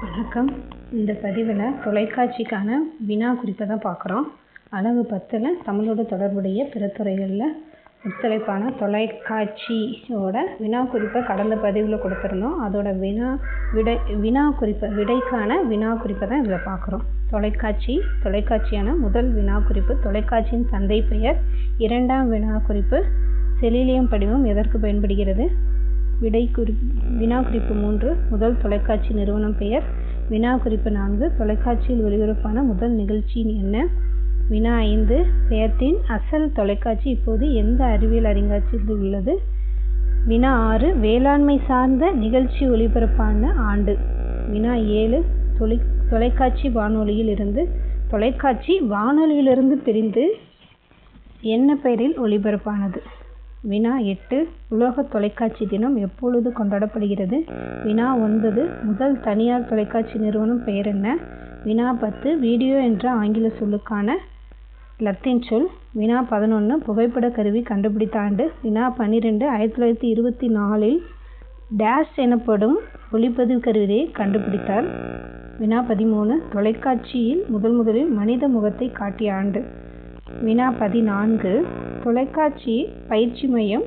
வணக்கம். இந்த பதிவில் தொலைக்காட்சிக்கான வினா குறிப்பை தான் பார்க்குறோம். அளவு 10ல் தமிழோடு தொடர்புடைய பிற துறைகளில் முத்தலைப்பான தொலைக்காட்சியோட வினா குறிப்பை கடந்த பதிவில் கொடுத்துருந்தோம். அதோட விடைக்கான வினா குறிப்பை தான் இதில் பார்க்குறோம். தொலைக்காட்சியான முதல் வினா குறிப்பு தொலைக்காட்சியின் தந்தை பெயர். இரண்டாம் வினா குறிப்பு செலிலியம் படிவம் எதற்கு பயன்படுகிறது? வினா குறிப்பு 3 முதல் தொலைக்காட்சி நிறுவனம் பெயர். வினா குறிப்பு 4 தொலைக்காட்சியில் ஒளிபரப்பான முதல் நிகழ்ச்சி என்ன? வினா 5 பெயர்த்தின் அசல் தொலைக்காட்சி இப்போது எந்த அறிவியல் அருங்காட்சியகத்தில் உள்ளது? வினா 6 வேளாண்மை சார்ந்த நிகழ்ச்சி ஒளிபரப்பான ஆண்டு. வினா 7 தொலைக்காட்சி வானொலியிலிருந்து பிரிந்து என்ன பெயரில் ஒளிபரப்பானது? வினா 8 உலக தொலைக்காட்சி தினம் எப்பொழுது கொண்டாடப்படுகிறது? வினா 9 முதல் தனியார் தொலைக்காட்சி நிறுவனம் பெயர் என்ன? வினா 10 வீடியோ என்ற ஆங்கில சொல்லுக்கான லத்தீன் சொல். வினா 11 புகைப்பட கருவி கண்டுபிடித்த ஆண்டு. வினா 12 1924 டேஷ் எனப்படும் ஒளிப்பதிவு கருவியை கண்டுபிடித்தார். வினா 13 தொலைக்காட்சியில் முதலில் மனித முகத்தை காட்டிய ஆண்டு. வினா 14 தொலைக்காட்சி பயிற்சி மையம்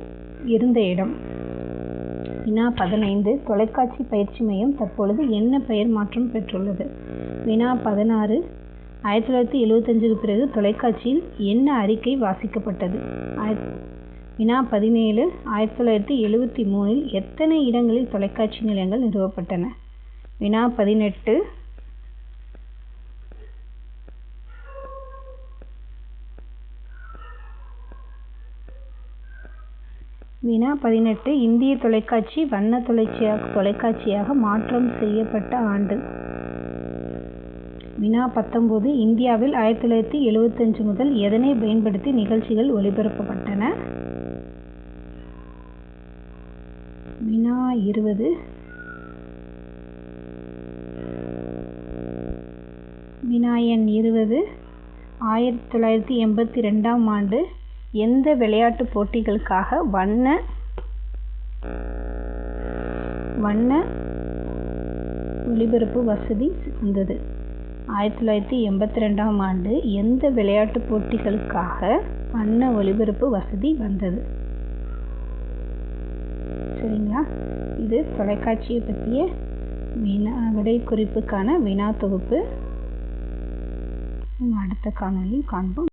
இருந்த இடம். வினா 15 தொலைக்காட்சி பயிற்சி மையம் தற்பொழுது என்ன பெயர் மாற்றம் பெற்றுள்ளது? வினா 16 1975க்கு பிறகு தொலைக்காட்சியில் என்ன அறிக்கை வாசிக்கப்பட்டது? வினா 17 1973 எத்தனை இடங்களில் தொலைக்காட்சி நிலையங்கள் நிறுவப்பட்டன? வினா 18 இந்திய தொலைக்காட்சி வண்ண தொலைக்காட்சியாக மாற்றம் செய்யப்பட்ட ஆண்டு. வினா 19 இந்தியாவில் 1975 முதல் எதனை பயன்படுத்தி நிகழ்ச்சிகள் ஒளிபரப்பப்பட்டன? வினா 20 வினா எண் 20 1982ஆம் ஆண்டு எந்த விளையாட்டு போட்டிகளுக்காக வண்ண ஒளிபரப்பு வசதி வந்தது? 1982ஆம் ஆண்டு எந்த விளையாட்டு போட்டிகளுக்காக வண்ண ஒளிபரப்பு வசதி வந்தது? சரிங்களா? இது தொலைக்காட்சியை பற்றிய விடை குறிப்புக்கான வினா தொகுப்பு. அடுத்த காணொளியில் காண்போம்.